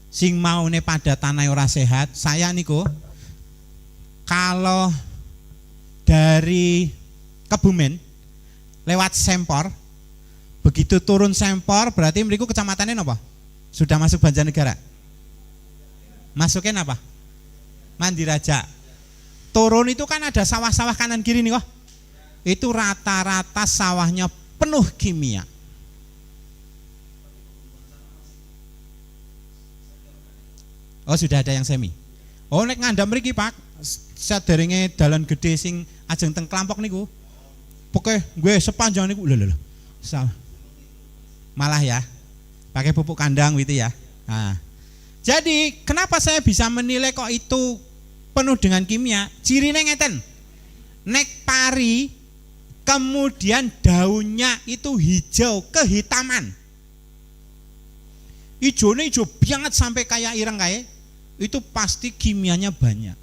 sing maune pada tanah ora sehat. Saya niku kalau dari Kebumen lewat Sempor, begitu turun Sempor berarti mriku kecamatannya apa? Sudah masuk Banjarnegara. Masukin apa? Mandiraja. Turun itu kan ada sawah-sawah kanan kiri nih kok. Itu rata-rata sawahnya penuh kimia. Oh, sudah ada yang semi. Oh, nek ngandhap mriki Pak, saderenge dalan gede sing ajeng teng Klampok niku. Pokoke gue sepanjang niku lho. Malah ya, pakai pupuk kandang gitu ya. Nah, jadi kenapa saya bisa menilai kok itu penuh dengan kimia? Cirine ngeten. Nek pari kemudian daunnya itu hijau kehitaman. Hijaunya hijau banget sampai kayak ireng kayak. Itu pasti kimianya banyak.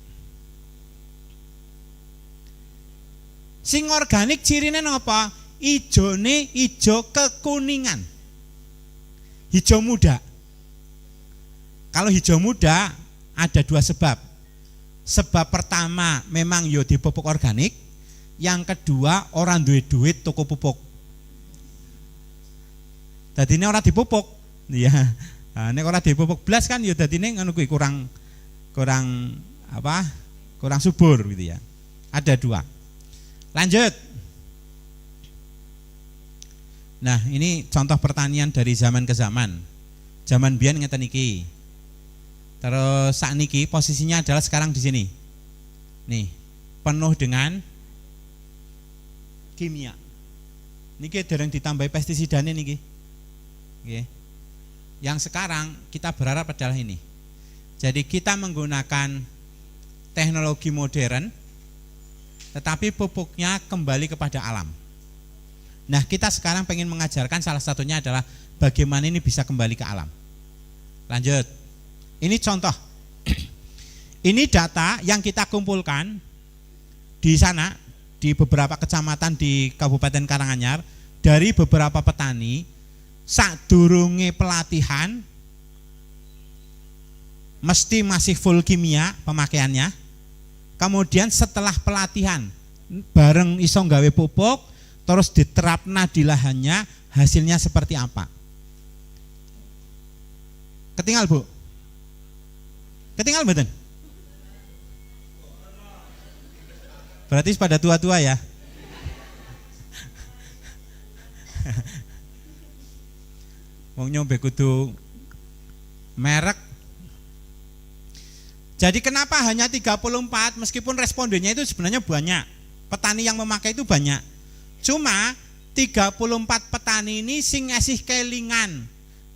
Sing organik cirine apa? Ijone ijo kekuningan. Hijau muda. Kalau hijau muda ada dua sebab. Sebab pertama memang yo di pupuk organik. Yang kedua orang duwe duit toko pupuk. Dadi ini orang dipupuk. Iya. Nah, nek ora dipupuk blas kan ya dadine ngono kuwi kurang subur gitu ya. Ada dua. Lanjut. Nah, ini contoh pertanian dari zaman ke zaman. Zaman biyen ngeten iki. Terus sakniki posisinya adalah sekarang di sini. Nih, penuh dengan kimia. Niki dereng ditambahi pestisidane niki. Nggih. Yang sekarang kita berharap adalah ini. Jadi kita menggunakan teknologi modern, tetapi pupuknya kembali kepada alam. Nah, kita sekarang pengen mengajarkan salah satunya adalah bagaimana ini bisa kembali ke alam. Lanjut. Ini contoh. Ini data yang kita kumpulkan di sana, di beberapa kecamatan di Kabupaten Karanganyar, dari beberapa petani. Sadurunge pelatihan mesti masih full kimia pemakaiannya. Kemudian setelah pelatihan bareng iso nggawe pupuk, terus diterapna di lahannya, hasilnya seperti apa? Ketinggal Bu? Ketinggal mboten? Berarti pada tua-tua ya. Wong nyombe kudu merek. Jadi kenapa hanya 34 meskipun respondennya itu sebenarnya banyak. Petani yang memakai itu banyak. Cuma 34 petani ini sing ngasih kelingan.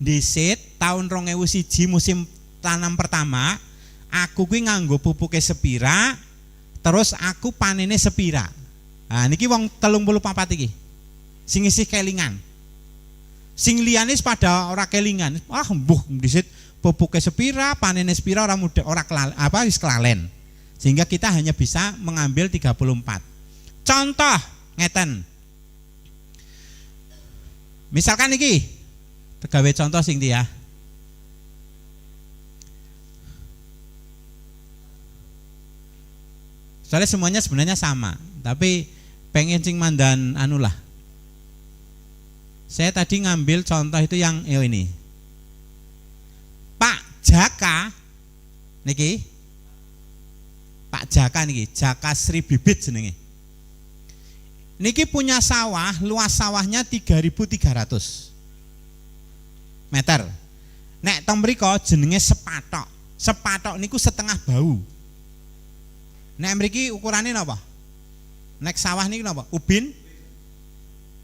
Dhisit tahun 2001 musim tanam pertama, aku kuwi nganggo pupuke sepira, terus aku panene sepira. Nah niki wong 34 iki. Sing ngasih kelingan. Sing liyane pada ora kelingan. Wah, mbuh dhisit pupuke sepira, panene sepira ora mudah, ora wis kelalen. Sehingga kita hanya bisa mengambil 34. Contoh ngeten. Misalkan iki tegawe contoh sing ndi ya. Soalnya semuanya sebenarnya sama, tapi pengen sing mandan anulah. Saya tadi ngambil contoh itu yang ini. Pak Jaka niki. Pak Jaka niki, Jaka Sri Bibit jenenge. Niki punya sawah, luas sawahnya 3.300 meter. Nek teng mriko jenenge sepatok. Sepatok niku setengah bau. Nek mriki ukurane napa? Nek sawah niki napa? Ubin.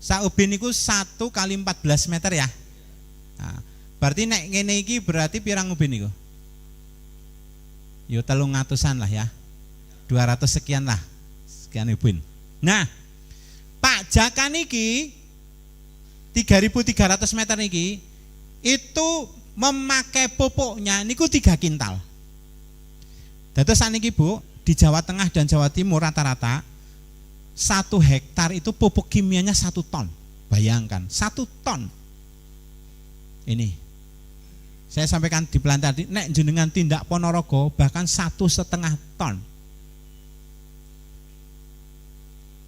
Saubin niku 1 kali 14 meter ya. Nah, berarti nek ngene iki berarti pirang ubin niku? Yo 300-an lah ya. 200 sekian lah. Sekian ubin. Nah, Pak Jaka niki 3.300 meter niki itu memakai pupuknya niku 3 kintal. Dados saniki Bu, di Jawa Tengah dan Jawa Timur rata-rata 1 hektar itu pupuk kimianya 1 ton. Bayangkan 1 ton. Ini Saya sampaikan di pelan tadi, nek jenengan tindak Ponorogo bahkan 1,5 ton.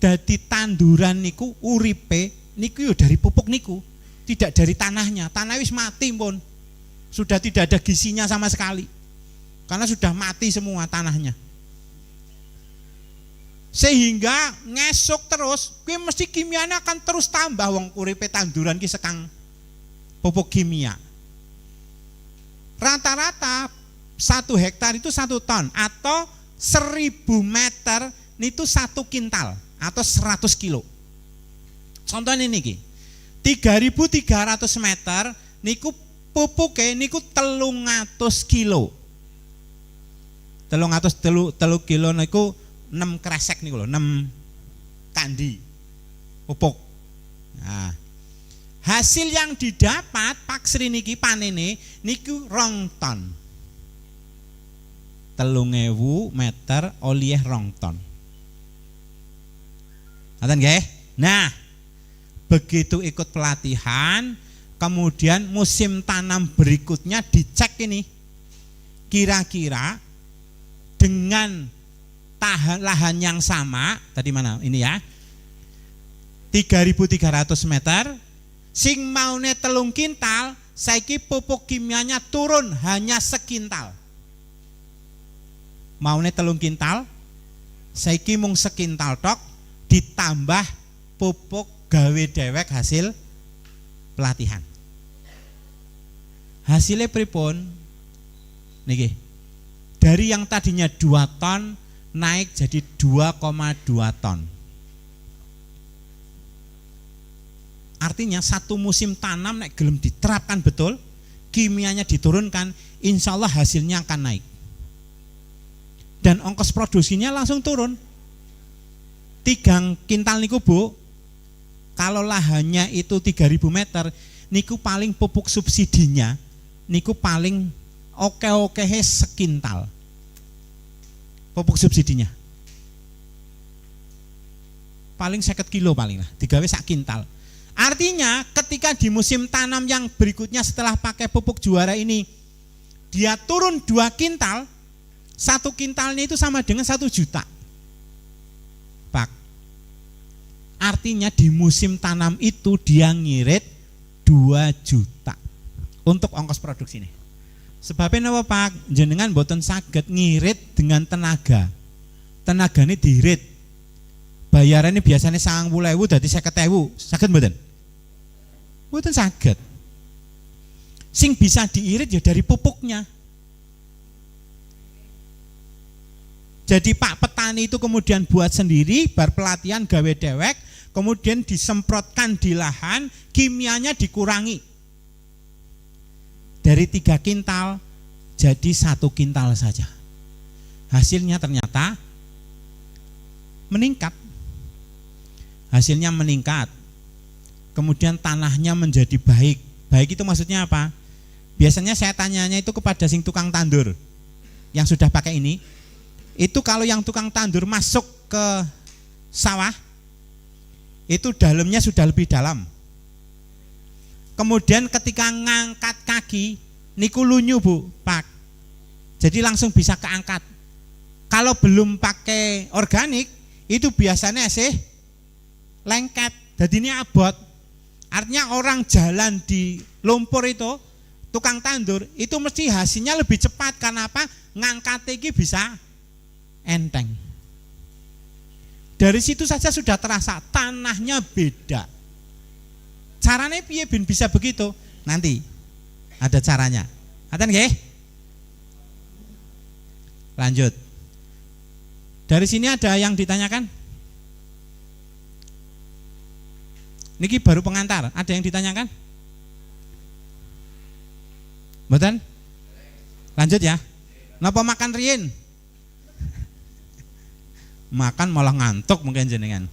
Dadi tanduran niku uripe niku yo dari pupuk niku, tidak dari tanahnya. Tanah wis mati pun. Sudah tidak ada gizinya sama sekali. Karena sudah mati semua tanahnya. Sehingga ngesuk terus, kuwi mesti kimianya akan terus tambah wong uripe tanduran ki sekang pupuk kimia. Rata-rata 1 hektar itu 1 ton atau 1000 meter itu 1 kintal atau 100 kilo. Contohnya niki 3.300 meter niku pupuke niku 300 kilo. 300 kilo niku 6 kresek niku lho, 6 kandi pupuk. Nah, hasil yang didapat Pak Sri niki panene niku 2 ton. 3.000 meter oleh 2 ton. Ngoten nggih? Nah, begitu ikut pelatihan, kemudian musim tanam berikutnya dicek ini. Kira-kira dengan lahan yang sama, tadi mana? Ini ya. 3.300 meter, sing maune 3 kintal, saiki pupuk kimianya turun hanya sekintal. Maune 3 kintal, saiki mung sekintal tok, ditambah pupuk gawe dewek hasil pelatihan. Hasilnya pripun? Niki. Dari yang tadinya 2 ton naik jadi 2,2 ton. Artinya 1 musim tanam nek gelem diterapkan betul, kimianya diturunkan, insya Allah hasilnya akan naik. Dan ongkos produksinya langsung turun. 3 kintal niku Bu, kalau lahannya itu 3.000 meter, niku paling pupuk subsidinya, niku paling oke-okehe sekintal. Pupuk subsidinya. Paling 50 kilo paling lah, digawe sak kintal. Artinya ketika di musim tanam yang berikutnya setelah pakai pupuk juara ini, dia turun 2 kintal, 1 kintalnya itu sama dengan 1 juta. Pak, artinya di musim tanam itu dia ngirit 2 juta untuk ongkos produksi ini. Sebabnya apa Pak? Jenengan boten saged ngirit dengan tenaga. Tenagane diirit. Bayarannya biasanya 90.000 dadi 50.000. Saged mboten? Mboten saged. Sing bisa diirit ya dari pupuknya. Jadi Pak petani itu kemudian buat sendiri, bar pelatihan gawe dewek, kemudian disemprotkan di lahan, kimianya dikurangi. Dari 3 kintal jadi 1 kintal saja. Hasilnya ternyata meningkat. Hasilnya meningkat. Kemudian tanahnya menjadi baik. Baik itu maksudnya apa? Biasanya saya tanyanya itu kepada sing tukang tandur yang sudah pakai ini. Itu kalau yang tukang tandur masuk ke sawah, itu dalamnya sudah lebih dalam. Kemudian ketika ngangkat kaki, niku lunyu Bu, Pak. Jadi langsung bisa keangkat. Kalau belum pakai organik, itu biasanya sih lengket. Jadi ini abot. Artinya orang jalan di lumpur itu, tukang tandur, itu mesti hasilnya lebih cepat. Karena apa? Ngangkat iki bisa enteng. Dari situ saja sudah terasa tanahnya beda. Caranya piye bin bisa begitu? Nanti ada caranya. Aten nggih? Lanjut. Dari sini ada yang ditanyakan? Niki baru pengantar. Ada yang ditanyakan? Mboten? Lanjut ya. Napa makan riyin? Makan malah ngantuk mungkin jenengan.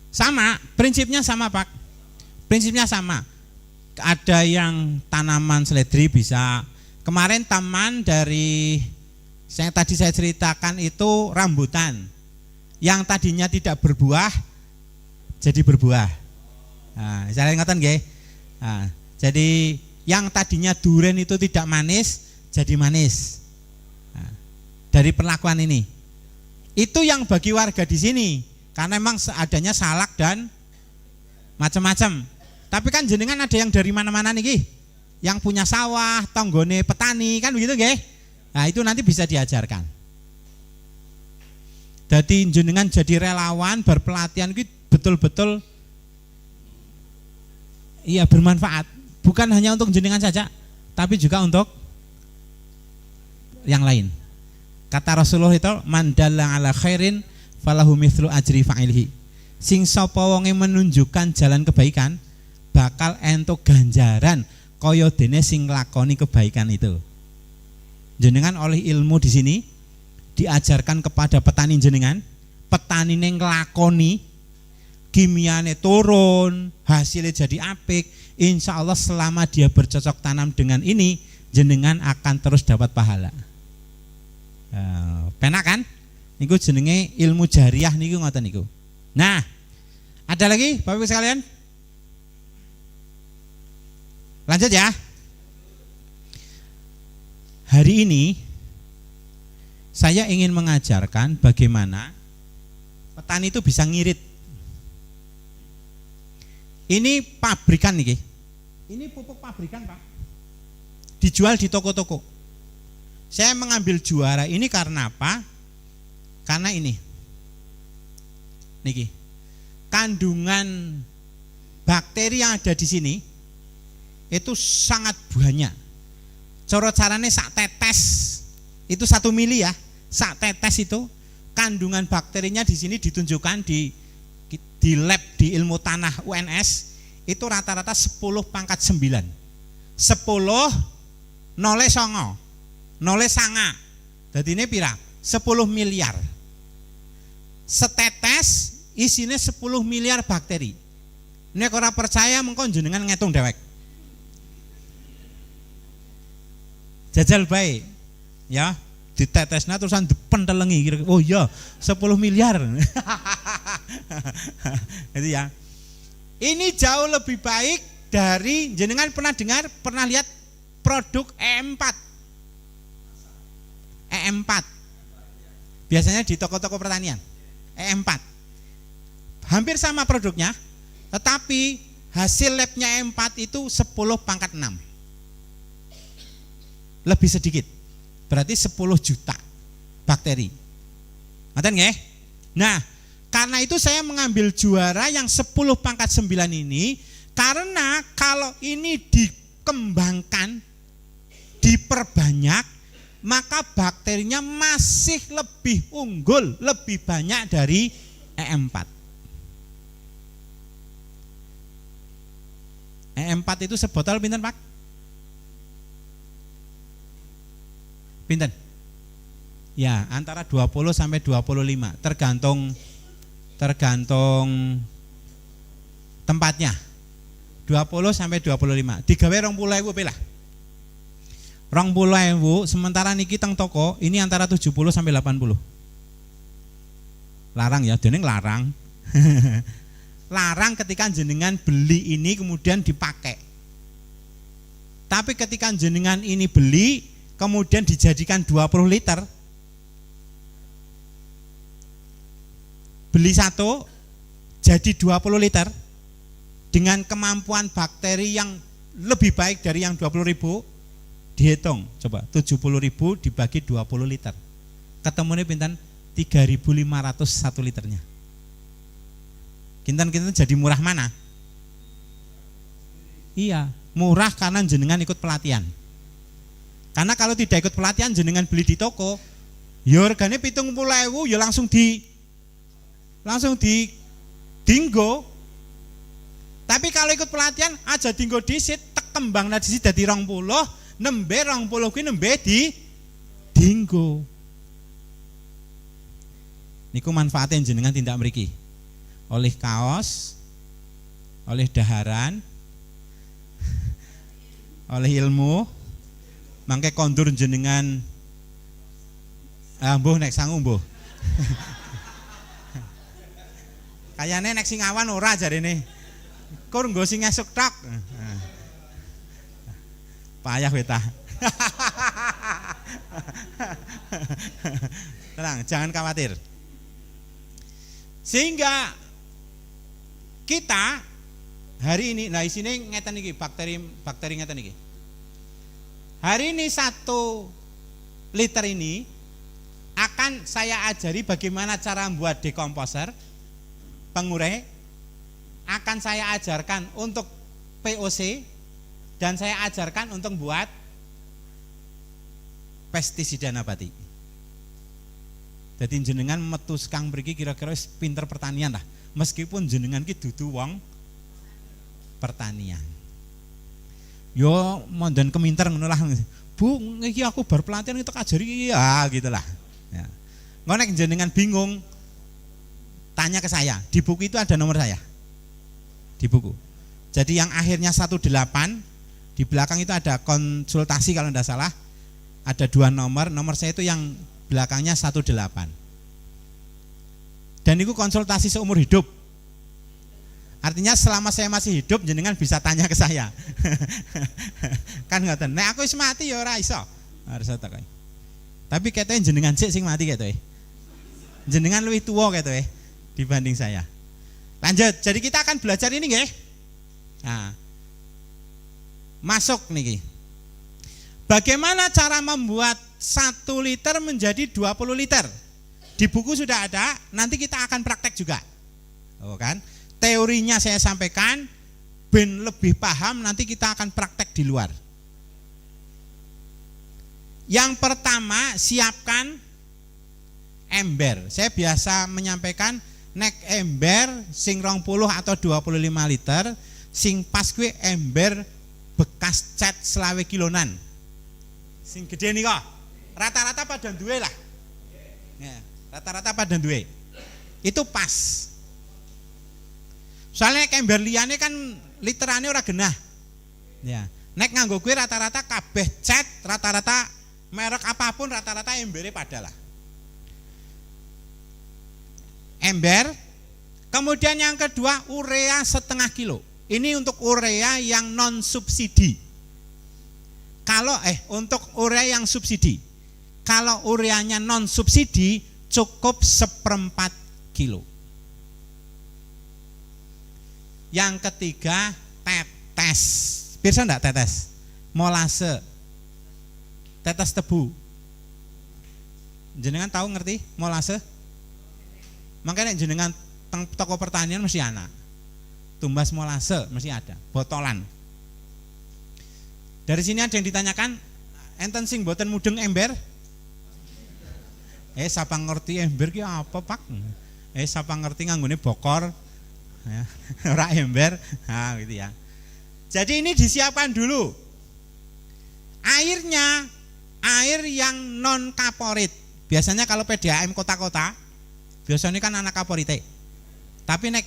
Sama, prinsipnya sama Pak. Prinsipnya sama. Ada yang tanaman seledri bisa. Kemarin taman dari yang tadi saya ceritakan itu rambutan. yang tadinya tidak berbuah jadi berbuah. Nah, saya ngoten nggih. Nah, jadi yang tadinya duren itu tidak manis jadi manis. Nah, dari perlakuan ini. Itu yang bagi warga di sini karena memang adanya salak dan macam-macam. Tapi kan jenengan ada yang dari mana-mana niki. Yang punya sawah, tonggone petani kan begitu nggih. Nah, itu nanti bisa diajarkan. Jadi jenengan jadi relawan berpelatihan itu betul-betul iya bermanfaat, bukan hanya untuk jenengan saja, tapi juga untuk yang lain. Kata Rasulullah itu, man dalla ala khairin falahu mithlu ajri fa'ilhi. Sing sapa wonge menunjukkan jalan kebaikan bakal entuk ganjaran kaya dene sing nglakoni kebaikan itu. Jenengan oleh ilmu di sini diajarkan kepada petani jenengan, petani neng nglakoni, kimiane turun, hasilnya jadi apik. Insya Allah selama dia bercocok tanam dengan ini, jenengan akan terus dapat pahala. Penak kan? Niku jenenge ilmu jariah niku ngoten niku. Nah, ada lagi Bapak Ibu sekalian? Lanjut ya. Hari ini saya ingin mengajarkan bagaimana petani itu bisa ngirit. Ini pabrikan nih. Ini pupuk pabrikan, Pak. Dijual di toko-toko. Saya mengambil juara ini karena apa? Karena ini. Niki. Kandungan bakteri yang ada di sini itu sangat banyak. Carane sak tetes itu 1 mili ya. Sak tetes itu kandungan bakterinya di sini ditunjukkan di lab di ilmu tanah UNS itu rata-rata 10⁹. 10 nole songo nole sanga. Jadi ini pira? 10 miliar. Setetes isinya 10 miliar bakteri. Nek ora percaya mengko jenengan ngitung dewek. Jajal baik. Ya, ditetesnya terusan dipentelengi kira, oh iya 10 miliar. Itu ya. Ini jauh lebih baik dari jenengan pernah lihat produk E4. E4. Biasanya di toko-toko pertanian. E4. Hampir sama produknya, tetapi hasil labnya E4 itu 10⁻⁶. Lebih sedikit. Berarti 10 juta bakteri. Ngerti nggih? Nah, karena itu saya mengambil juara yang 10⁹ ini karena kalau ini dikembangkan, diperbanyak, maka bakterinya masih lebih unggul, lebih banyak dari E4. E4 itu sebotol pinten, Pak? Pinten? Ya, antara 20 sampai 25, tergantung tempatnya. 20 sampai 25. Digawe 20.000 pilah. 20.000 sementara niki teng toko ini antara 70 sampai 80. Larang ya, dene larang. Larang ketika jenengan beli ini kemudian dipakai. Tapi ketika jenengan ini beli kemudian dijadikan 20 liter, beli satu jadi 20 liter dengan kemampuan bakteri yang lebih baik dari yang 20.000, dihitung coba 70.000 dibagi 20 liter, ketemunya pinten? 3.500 1 liternya. Kinten-kinten jadi murah mana? Iya, murah karena jenengan ikut pelatihan. Karena kalau tidak ikut pelatihan jenengan beli di toko, ya regane 70.000 ya langsung di dinggo. Tapi kalau ikut pelatihan aja dinggo disit, tek kembangna disit dadi 20, nembe 20 kuwi nembe di dinggo. Niku manfaatnya jenengan tindak mriki. Oleh kaos, oleh daharan, oleh ilmu. Mangke kondur jenengan mbuh nek sangu mbuh. Kayane nek sing awan ora jarene. Kur nggo sing esuk tok. Payah weta. Tenang, jangan khawatir. Sehingga kita hari ini, nah isine ngeten iki, bakteri ngeten iki. Hari ini 1 liter ini akan saya ajari bagaimana cara membuat dekomposer, pengurai, akan saya ajarkan untuk POC, dan saya ajarkan untuk buat pestisida nabati. Jadi jenengan metu kang mriki kira-kira pinter pertanian lah. Meskipun jenengan ki dudu wong pertanian. Yo mondon keminter ngono lah. Bu, iki aku bar pelatihan itu ajari ya gitulah. Ya. Nek jenengan bingung tanya ke saya. Di buku itu ada nomor saya. Di buku. Jadi yang akhirnya 18 di belakang itu ada konsultasi kalau tidak salah. Ada 2 nomor. Nomor saya itu yang belakangnya 18. Dan itu konsultasi seumur hidup. Artinya selama saya masih hidup jenengan bisa tanya ke saya. Kan ngoten. Nek aku wis mati ya ora iso. Harus tak. Tapi katanya jenengan sik sing mati ketoke. Jenengan luwih tuwa ketoke dibanding saya. Lanjut. Jadi kita akan belajar ini nggih. Nah. Masuk niki. Bagaimana cara membuat 1 liter menjadi 20 liter? Di buku sudah ada, nanti kita akan praktek juga. Oh kan? Teorinya saya sampaikan, ben lebih paham nanti kita akan praktek di luar. Yang pertama, siapkan ember. Saya biasa menyampaikan nek ember sing 20 atau 25 liter, sing pas kuwi ember bekas cat selawe kilonan. Sing gede nih kok. Rata-rata pada duwe lah. Ya, rata-rata pada duwe. Itu pas. Soalnya nek ember liyane kan literane ora genah. Ya. Nek nganggo kuwi rata-rata kabeh cat, rata-rata merek apapun rata-rata embere pada lah. Ember. Kemudian yang kedua urea setengah kilo. Ini untuk urea yang non subsidi. Kalau untuk urea yang subsidi. Kalau ureanya non subsidi cukup 1/4 kilo. Yang ketiga tetes. Bisa enggak tetes? Molase. Tetes tebu. Jenengan tahu ngerti molase? Makanya jenengan toko pertanian mesti ana. Tumbas molase mesti ada, botolan. Dari sini ada yang ditanyakan, enten sing boten mudeng ember? Siapa ngerti ember ki apa, Pak? Siapa ngerti nganggone bokor? Ya, ora ember. Nah, gitu ya. Jadi ini disiapkan dulu. Airnya air yang non kaporit. Biasanya kalau PDAM kota-kota, biasanya kan anak kaporite. Tapi nek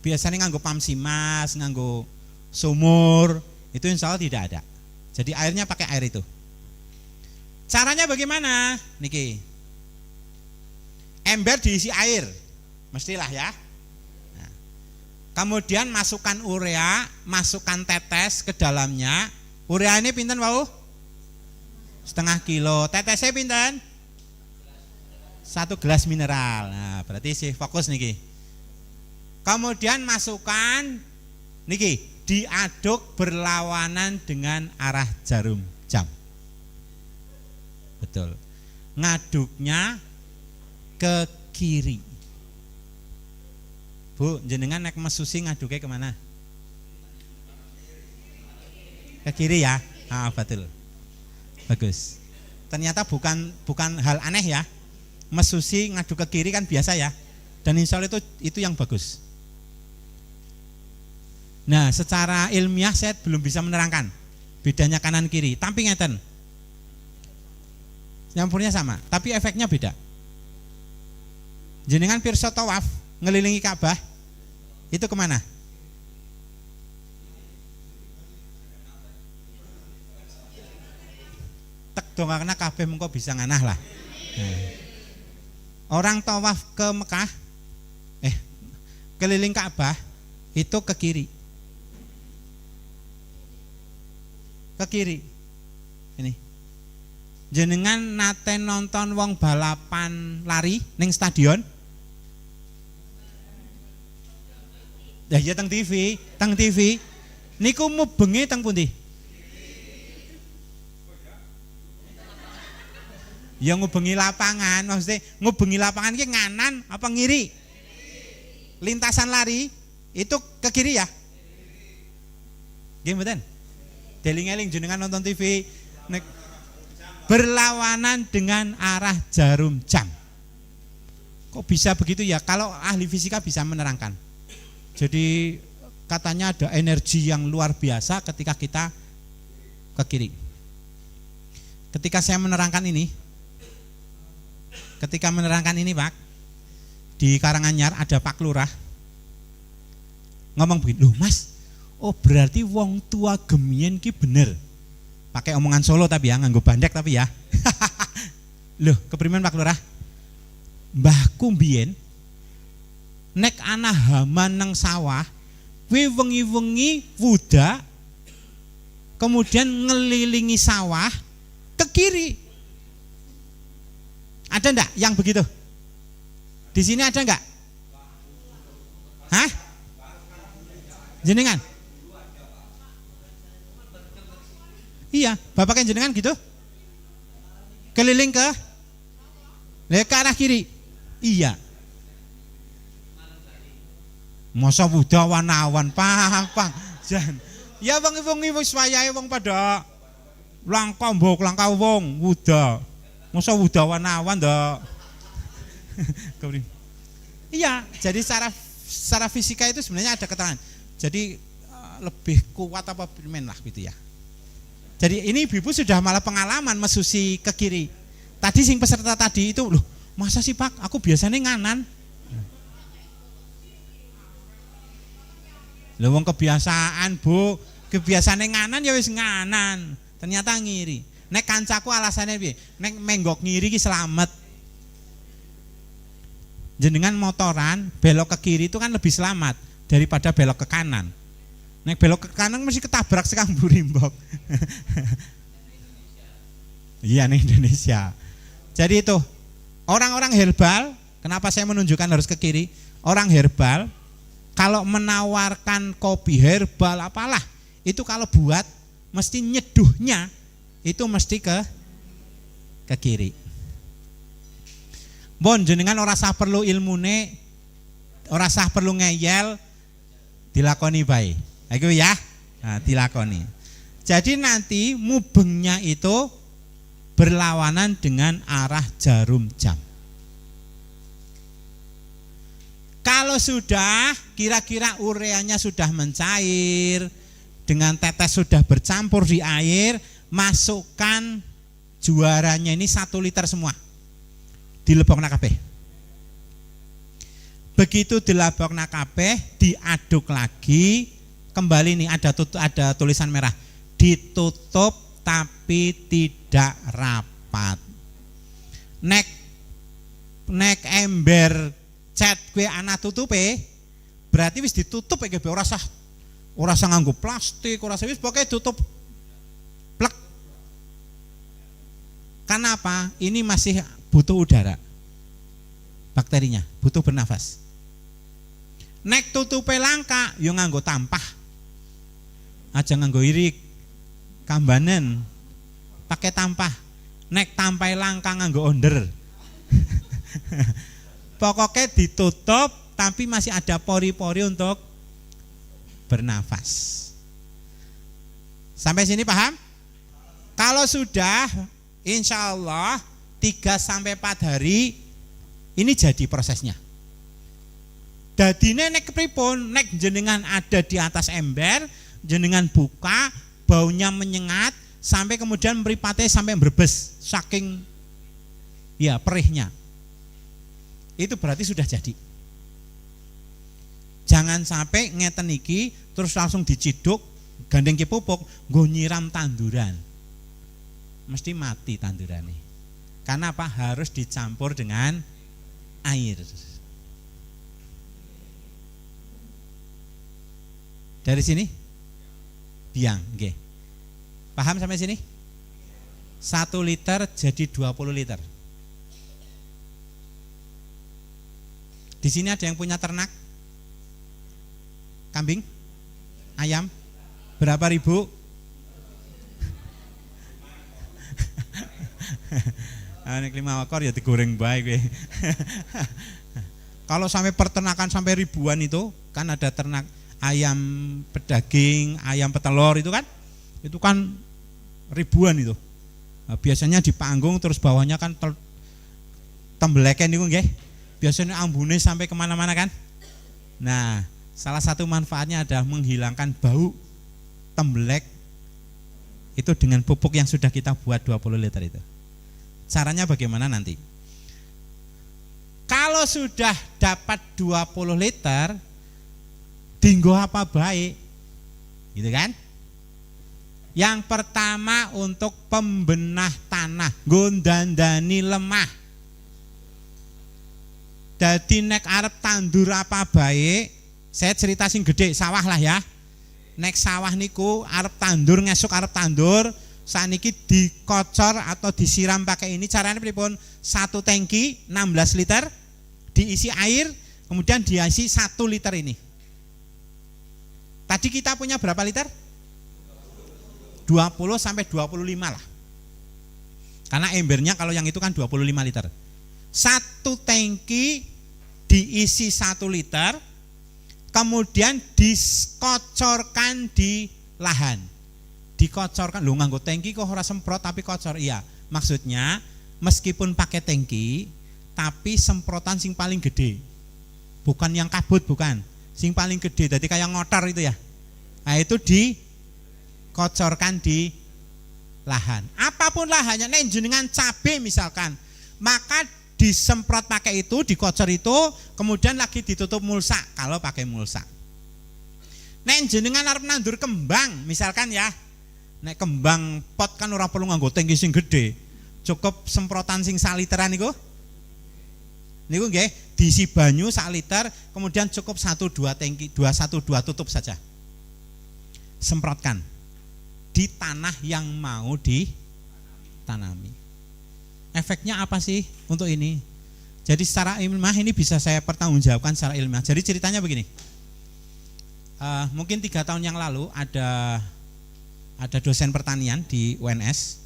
biasanya nganggo pamsimas, nganggo sumur, itu insya Allah tidak ada. Jadi airnya pakai air itu. Caranya bagaimana? Niki. Ember diisi air, mestilah ya. Nah, kemudian masukkan urea, masukkan tetes ke dalamnya. Urea ini pinten wau? Setengah kilo. Tetesnya pinten? 1 gelas mineral. Nah, berarti sih fokus niki. Kemudian masukkan niki, diaduk berlawanan dengan arah jarum jam. Betul. Ngaduknya ke kiri. Bu, jenengan nek mesusi ngaduknya kemana? Ke kiri ya. Ah, betul. Bagus. Ternyata bukan hal aneh ya. Mesusi ngaduk ke kiri kan biasa ya. Dan insya Allah itu yang bagus. Nah, secara ilmiah saya belum bisa menerangkan bedanya kanan kiri. Tapi ngeten. Nyampurnya sama, tapi efeknya beda. Jenengan pirsa tawaf ngelilingi Ka'bah itu kemana? Tek dong karena kabeh mengko bisa nganah lah. Orang tawaf ke Mekah, keliling Ka'bah itu ke kiri. Ke kiri. Ini. Jenengan nate nonton wong balapan lari ning stadion? Ya iya teng TV, niku mubengi teng pundi? Ya ngubengi lapangan, maksudnya ngubengi lapangan iki nganan apa ngiri? Lintasan lari itu ke kiri ya? Nggih mboten? Deling-eling jenengan nonton TV berlawanan dengan arah jarum jam. Kok bisa begitu ya? Kalau ahli fisika bisa menerangkan. Jadi katanya ada energi yang luar biasa ketika kita ke kiri. Ketika saya menerangkan ini, Pak, di Karanganyar ada Pak Lurah ngomong begini, loh Mas, oh berarti wong tua gemien ki bener. Pakai omongan Solo tapi ya, nganggo bandek tapi ya. Loh, keprimen Pak Lurah? Mbahku mbien nek ana hama nang sawah, kuwi wengi-wengi wuda, kemudian ngelilingi sawah ke kiri. Ada enggak yang begitu? Di sini ada enggak? Hah? Jenengan? Iya, bapak kan jenengan gitu? Keliling ke arah kiri. Iya. Masa wuda wan-awan Pak. Jan. Ya wengi-wengi wis wayahe wong padha langka wong wuda. Masa wuda wan-awan ndok. Iya, jadi secara fisika itu sebenarnya ada keterangan. Jadi lebih kuat apa men lah gitu ya. Jadi ini ibu sudah malah pengalaman mesusi ke kiri. Tadi sing peserta tadi itu loh, masa sih Pak? Aku biasanya nganan. Lho wong kebiasaan, Bu. Kebiasaane nganan ya wis nganan. Ternyata ngiri. Nek kancaku alasannya piye? Nek menggok ngiri ki selamat. Jenengan motoran belok ke kiri itu kan lebih selamat daripada belok ke kanan. Nek belok ke kanan mesti ketabrak sekang burimbok. Iya nih Indonesia. Jadi itu orang-orang herbal, kenapa saya menunjukkan harus ke kiri? Orang herbal kalau menawarkan kopi herbal apalah, itu kalau buat mesti nyeduhnya itu mesti ke kiri. Bon jenengan ora sah perlu ilmune, ora sah perlu ngeyel, dilakoni bae. Iku ya, nah, dilakoni. Jadi nanti mubengnya itu berlawanan dengan arah jarum jam. Kalau sudah kira-kira ureanya sudah mencair, dengan tetes sudah bercampur di air, masukkan juaranya ini 1 liter semua. Dilebokna kabeh. Begitu dilebokna kabeh, diaduk lagi, kembali nih ada tulisan merah. Ditutup tapi tidak rapat. Nek ember cat kue ana tutupe, berarti wis ditutup ya ora sah nganggo plastik, ora sah wis pokoke tutup plek. Kenapa? Ini masih butuh udara. Bakterinya butuh bernafas. Nek tutupe langka, yo nganggo tampah. Aja nganggo irik, kambanen, pakai tampah. Nek tampai langka nganggo onder. Pokoknya ditutup tapi masih ada pori-pori untuk bernafas. Sampai sini paham? Kalau sudah, insya Allah 3-4 hari ini jadi prosesnya. Dadine nek pripun, nek jenengan ada di atas ember, jenengan buka, baunya menyengat sampai kemudian mripate sampai berbes saking ya perihnya. Itu berarti sudah jadi. Jangan sampai ngeten iki terus langsung diciduk, gandeng ki pupuk, nggo nyiram tanduran. Mesti mati tandurane. Karena apa? Harus dicampur dengan air. Dari sini? Biang, oke. Paham sampai sini? 1 liter jadi 20 liter. Di sini ada yang punya ternak? Kambing? Ayam? Berapa ribu? Nek 5 ekor ya digoreng baik. Kalau sampai peternakan sampai ribuan itu kan ada ternak ayam pedaging, ayam petelur itu kan ribuan itu. Nah, biasanya di panggung terus bawahnya kan tembeleken itu nggih. Biasanya ambune sampai kemana-mana kan. Nah, salah satu manfaatnya adalah menghilangkan bau tembelek itu dengan pupuk yang sudah kita buat 20 liter itu. Caranya bagaimana nanti? Kalau sudah dapat 20 liter, dinggo apa baik? Gitu kan? Yang pertama untuk pembenah tanah, gondandani lemah. Jadi nek arep tandur apa baik, saya cerita sing gede, sawah lah ya. Nek sawah niku arep tandur, ngesuk arep tandur, saniki dikocor atau disiram pakai ini. Caranya pripun? 1 tangki 16 liter diisi air, kemudian diisi 1 liter ini. Tadi kita punya berapa liter? 20 sampai 25 lah. Karena embernya kalau yang itu kan 25 liter. 1 tangki diisi 1 liter, kemudian dikocorkan di lahan. Dikocorkan, lu nganggo tangki kok ora semprot tapi kocor. Iya, maksudnya meskipun pakai tangki tapi semprotan sing paling gede. Bukan yang kabut, bukan. Sing paling gede, jadi kayak ngotor itu ya. Nah, itu dikocorkan di lahan. Apapun lahannya, nek jenengan cabe misalkan, maka disemprot pakai itu, dikocor itu, kemudian lagi ditutup mulsa kalau pakai mulsa. Nek jenengan arep nandur kembang misalkan ya. Nek kembang pot kan ora perlu nganggo tangki sing gede. Cukup semprotan sing 1 literan niku. Niku nggih, diisi banyu 1 liter, kemudian cukup 1-2 tangki, 2-1-2 tutup saja. Semprotkan di tanah yang mau ditanami. Efeknya apa sih untuk ini? Jadi secara ilmiah ini bisa saya pertanggungjawabkan secara ilmiah. Jadi ceritanya begini. Mungkin 3 tahun yang lalu ada dosen pertanian di UNS,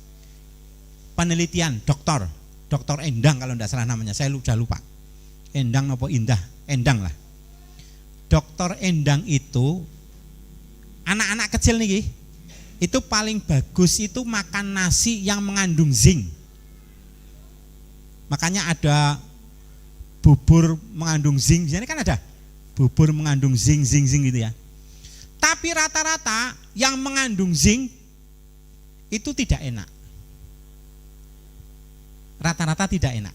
penelitian Dr. Endang kalau tidak salah namanya, saya sudah lupa. Endang apa Indah? Endang lah. Dr. Endang itu anak-anak kecil nih, itu paling bagus itu makan nasi yang mengandung zinc. Makanya ada bubur mengandung zinc, biasanya kan ada bubur mengandung zinc gitu ya. Tapi rata-rata yang mengandung zinc itu tidak enak. Rata-rata tidak enak.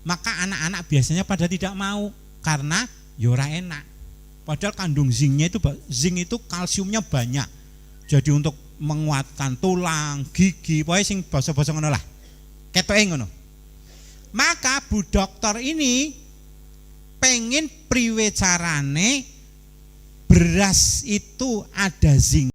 Maka anak-anak biasanya pada tidak mau karena yora enak. Padahal kandung zincnya itu, zinc itu kalsiumnya banyak. Jadi untuk menguatkan tulang, gigi, pokoknya sing basa-basa ngono lah. Ketoke ngono. Maka Bu Dokter ini pengen priwe carane beras itu ada zinc.